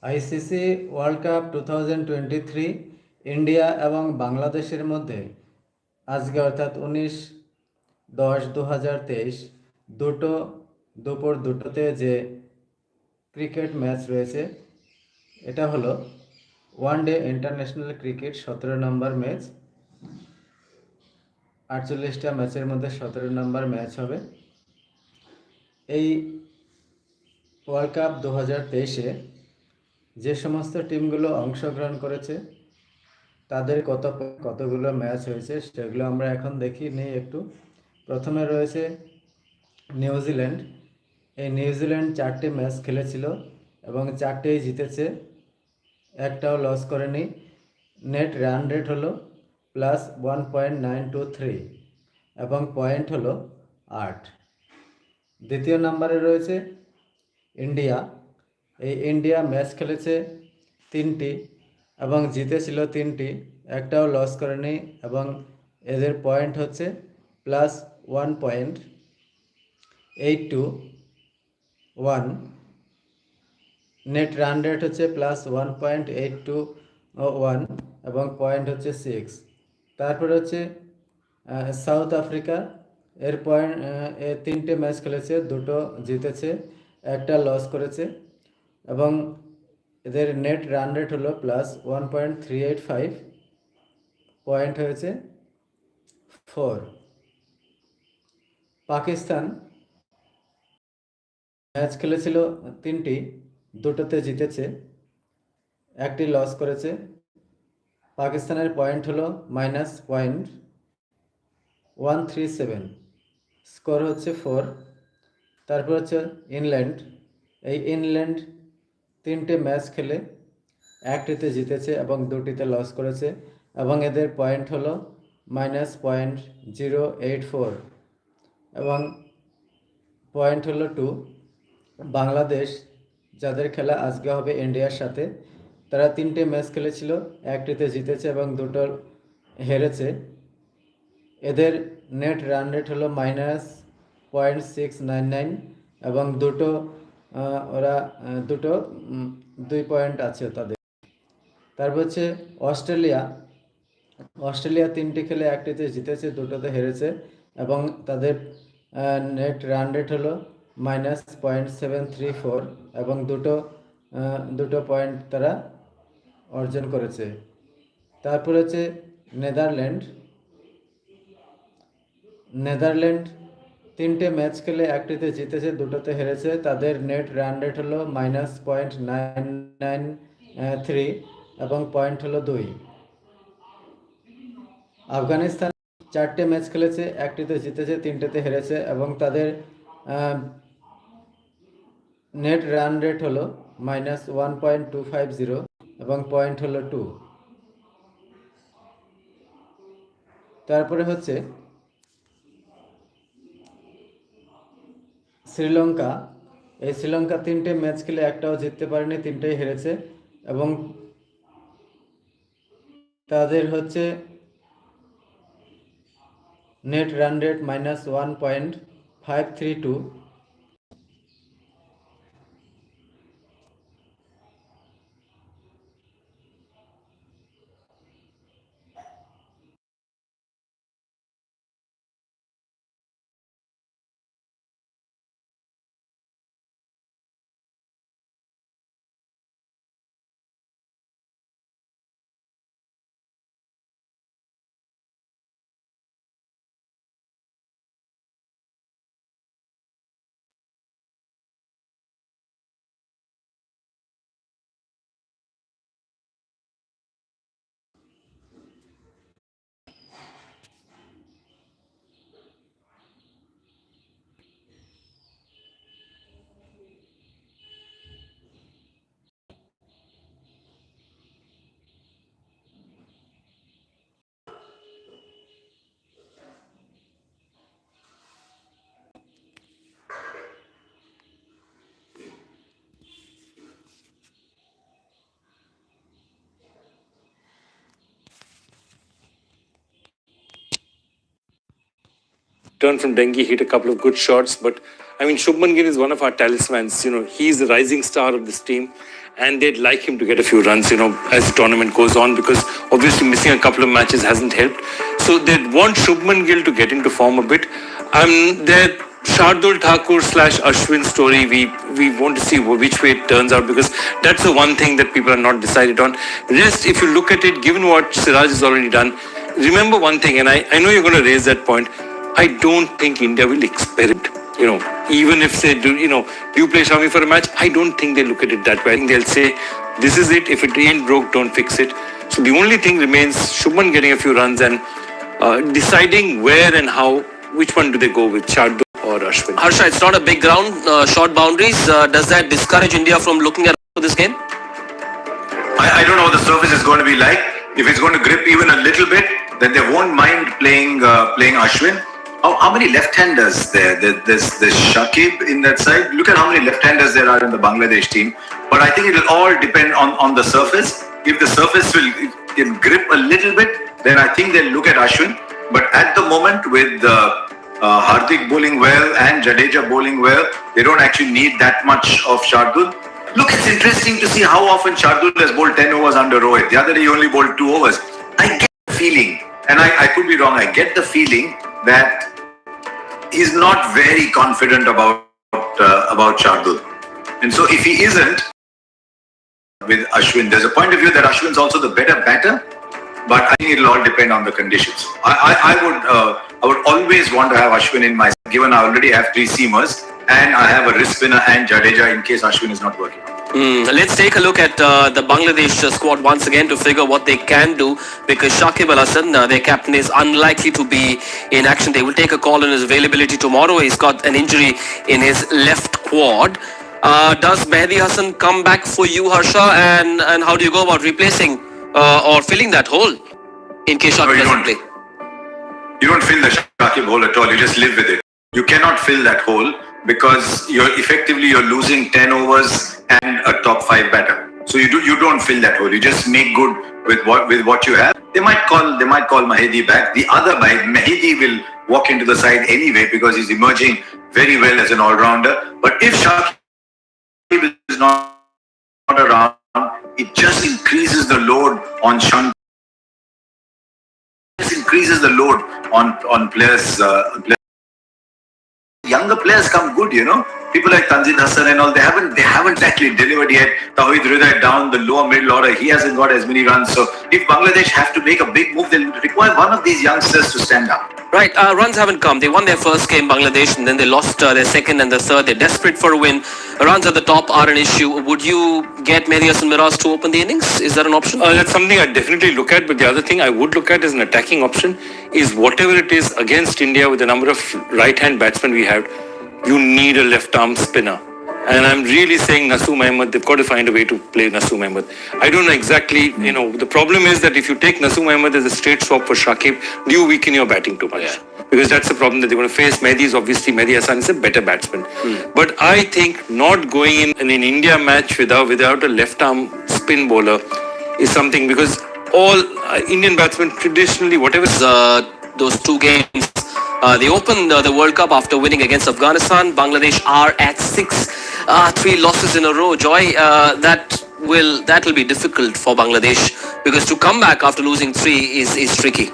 ICC world cup 2023 India এবং বাংলাদেশের মধ্যে আজকে অর্থাৎ 19/10/2023 দুপুর দুটোতে যে ক্রিকেট ম্যাচ রয়েছে এটা হলো ওয়ানডে ইন্টারন্যাশনাল ক্রিকেট 17 নম্বর ম্যাচ। 48টা ম্যাচের মধ্যে 17 নম্বর ম্যাচ হবে। এই ওয়ার্ল্ড কাপ 2023-এ যে সমস্ত টিমগুলো অংশগ্রহণ করেছে তাদের কতগুলো ম্যাচ হয়েছে সেগুলো আমরা এখন দেখি নেই একটু। প্রথমে রয়েছে নিউজিল্যান্ড। এই নিউজিল্যান্ড 4টে ম্যাচ খেলেছিল এবং 4টেই জিতেছে, একটাও লস করেনি। নেট রান রেট হলো +1.923 এবং পয়েন্ট হলো 8। দ্বিতীয় নম্বরে রয়েছে ইন্ডিয়া। এই ইন্ডিয়া ম্যাচ খেলেছে 3টি এবং জিতেছিল 3টি, একটাও লস করেনি এবং এদের পয়েন্ট হচ্ছে +1.821। নেট রান রেট হচ্ছে +1.821 এবং পয়েন্ট হচ্ছে 6। তারপরে হচ্ছে সাউথ আফ্রিকা। এর পয়েন্ট 3টে ম্যাচ খেলেছে, 2টো জিতেছে, একটা লস করেছে এবং এদের নেট রান রেট হলো +1.385, পয়েন্ট হয়েছে 4। পাকিস্তান ম্যাচ খেলেছিল 3টি, 2টোতে জিতেছে, একটি লস করেছে। পাকিস্তানের পয়েন্ট হলো -.137, স্কোর হচ্ছে 4। তারপর হচ্ছে ইংল্যান্ড। এই ইংল্যান্ড 3টে ম্যাচ খেলে 1টিতে জিতেছে এবং 2টিতে লস করেছে এবং এদের পয়েন্ট হলো -.084 এবং পয়েন্ট হলো 2। বাংলাদেশ, যাদের খেলা আজকে হবে ইন্ডিয়ার সাথে, তারা 3টে ম্যাচ খেলেছিল, 1টিতে জিতেছে এবং 2টো হেরেছে। এদের নেট রান রেট হলো -.699 এবং দুটো 2 পয়েন্ট আছে তাদের। তারপর হচ্ছে অস্ট্রেলিয়া। 3টি খেলে 1টিতে জিতেছে, 2টোতে হেরেছে এবং তাদের নেট রান রেট হলো -.734 এবং দুটো পয়েন্ট তারা অর্জন করেছে। তারপর হচ্ছে নেদারল্যান্ড। 3টে ম্যাচ খেলে 1টিতে জিতেছে, 2টোতে হেরেছে। তাদের নেট রান রেট হলো -.993 এবং পয়েন্ট হলো 2। আফগানিস্তান 4টে ম্যাচ খেলেছে, 1টিতে জিতেছে, 3টেতে হেরেছে এবং তাদের নেট রান রেট হলো -1.250 এবং পয়েন্ট হলো 2। তারপরে হচ্ছে শ্রীলঙ্কা। এই শ্রীলঙ্কা 3টে ম্যাচ খেলে একটাও জিততে পারেনি, 3টেই হেরেছে এবং তাদের হচ্ছে net run rate -1.532। Turned from Dengi, hit a couple of good shots. But I mean, Shubman Gill is one of our talismans. You know, he's the rising star of this team. and they'd like him to get a few runs, as the tournament goes on, because obviously missing a couple of matches hasn't helped. So they'd want Shubman Gill to get into form a bit. Their Shardul Thakur / Ashwin story, we want to see which way it turns out, because that's the one thing that people are not decided on. Rest, if you look at it, given what Siraj has already done, remember one thing, and I know you're going to raise that point. I don't think India will experiment. Even if they do you play Shami for a match? I don't think they look at it that way. I think they'll say, this is it. If it ain't broke, don't fix it. So the only thing remains Shubman getting a few runs and deciding where and how, which one do they go with, Shardul or Ashwin? Harsha, it's not a big ground, short boundaries. Does that discourage India from looking at this game? I don't know what the surface is going to be like. If it's going to grip even a little bit, then they won't mind playing Ashwin. How many left-handers there? There's Shakib in that side. Look at how many left-handers there are in the Bangladesh team. But I think it will all depend on the surface. If the surface can grip a little bit, then I think they'll look at Ashwin. But at the moment, with Hardik bowling well and Jadeja bowling well, they don't actually need that much of Shardul. Look, it's interesting to see how often Shardul has bowled 10 overs under Rohit. The other day he only bowled 2 overs. I get the feeling, and I could be wrong, I get the feeling that he's not very confident about Shardul. And so if he isn't with Ashwin, there's a point of view that Ashwin's also the better batter, but I think it'll all depend on the conditions. I would always want to have Ashwin in my side, given I already have 3 seamers and I have a wrist spinner and Jadeja in case Ashwin is not working. Let's take a look at the Bangladesh squad once again to figure what they can do, because Shakib Al Hasan, their captain, is unlikely to be in action. They will take a call on his availability tomorrow. He's got an injury in his left quad. Does Mehdi Hasan come back for you, Harsha? And how do you go about replacing or filling that hole in case Shakib doesn't play? You don't fill the Shakib hole at all. You just live with it. You cannot fill that hole because you're losing 10 overs and a top 5 batter. So you don't fill that hole. You just make good with what you have. They might call Mahedi back. The other guy, Mahedi, will walk into the side anyway because he's emerging very well as an all-rounder. But if Shakib is not around, it just increases the load on Shanti. It increases the load on players. Younger players come good, People like Tanzil Hassan and all, they haven't actually delivered yet. Tawhid Hridayat down the lower middle order, he hasn't got as many runs. So if Bangladesh have to make a big move, they'll require one of these youngsters to stand up. Right, runs haven't come. They won their first game, Bangladesh, and then they lost their second and the third. They're desperate for a win. Runs at the top are an issue. Would you get Mehdi Hasan Miraz to open the innings? Is that an option? That's something I definitely look at, but the other thing I would look at as an attacking option is whatever it is against India with the number of right-hand batsmen we have, you need a left-arm spinner. And I'm really saying Naseem Ahmed, they've got to find a way to play Naseem Ahmed. I don't know exactly, the problem is that if you take Naseem Ahmed as a straight swap for Shakib, do you weaken your batting too much? Yeah. Because that's the problem that they're going to face. Mehdi Hasan is a better batsman. But I think not going in an India match without a left-arm spin bowler is something, because all Indian batsmen traditionally, whatever... those 2 games, they opened the World Cup after winning against Afghanistan. Bangladesh are at 3 losses in a row. Joy, that will be difficult for Bangladesh, because to come back after losing 3 is tricky.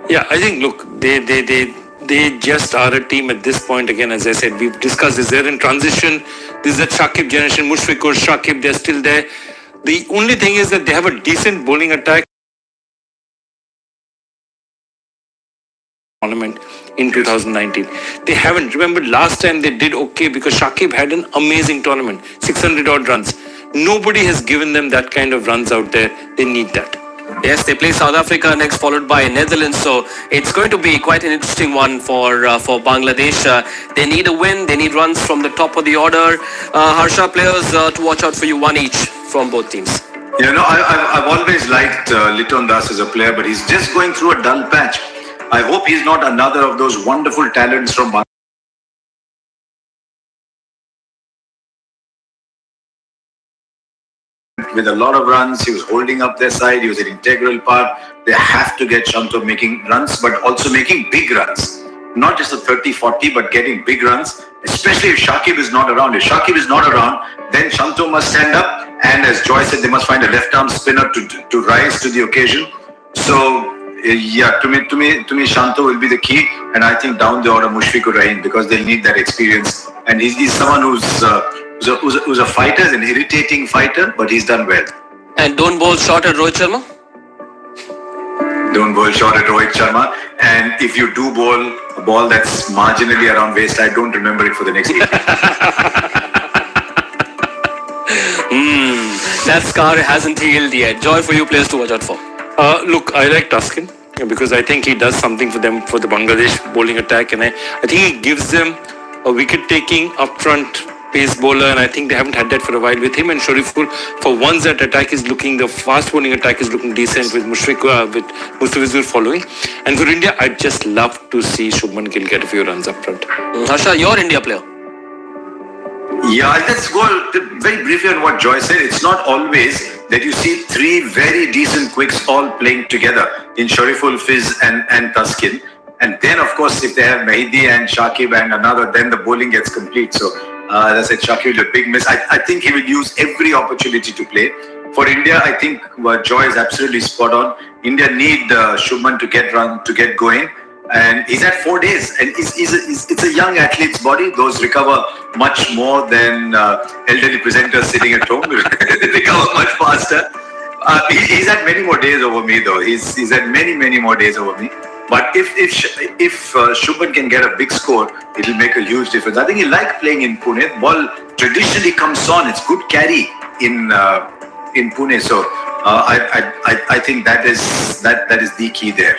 Yeah, I think, look, they just are a team at this point. Again, as I said, we've discussed this. They're in transition. This is that Shakib generation. Mushfiqur, Shakib, they're still there. The only thing is that they have a decent bowling attack. Tournament in 2019. They haven't. Remember, last time they did okay because Shakib had an amazing tournament, 600 odd runs. Nobody has given them that kind of runs out there. They need that. Yes, they play South Africa next, followed by Netherlands. So it's going to be quite an interesting one for Bangladesh. They need a win. They need runs from the top of the order. Harsha, players to watch out for you, 1 each from both teams. I've always liked Liton Das as a player, but he's just going through a dull patch. I hope he's not another of those wonderful talents from Bangladesh. With a lot of runs, he was holding up their side, he was an integral part. They have to get Shanto making runs, but also making big runs. Not just a 30-40, but getting big runs, especially if Shakib is not around. If Shakib is not around, then Shanto must stand up and as Joy said, they must find a left-arm spinner to rise to the occasion. So yeah, to me, Shanto will be the key, and I think down the order Mushfiqur Rahim, because they'll need that experience. And he's someone who's a fighter, an irritating fighter, but he's done well. And don't bowl short at Rohit Sharma? Don't bowl short at Rohit Sharma, and if you do bowl a ball that's marginally around waist, I don't remember it for the next 8 years. That scar hasn't healed yet. Joy for you, players to watch out for. Look, I like Tuscan because I think he does something for them for the Bangladesh bowling attack, and I think he gives them a wicket-taking upfront pace bowler, and I think they haven't had that for a while with him and Shariful. For once, that attack is looking, the fast bowling attack is looking decent with Mustafizur following. And for India, I'd just love to see Shubman Gill get a few runs up front. Harsha, your India player. Yeah, let's go very briefly on what Joy said. It's not always that you see three very decent quicks all playing together in Shariful, Fiz and Tuscan. And then, of course, if they have Mahidi and Shakib and another, then the bowling gets complete. So, as I said, Shakib will a big miss. I think he will use every opportunity to play. For India, I think Joy is absolutely spot on. India need Shubman to get going. And he's had 4 days, and it's a young athlete's body. Those recover much more than elderly presenters sitting at home. They recover much faster. He's had many more days over me, though. He's had many more days over me. But if Shubman can get a big score, it'll make a huge difference. I think he likes playing in Pune. Ball traditionally comes on. It's good carry in Pune. So I think that is the key there.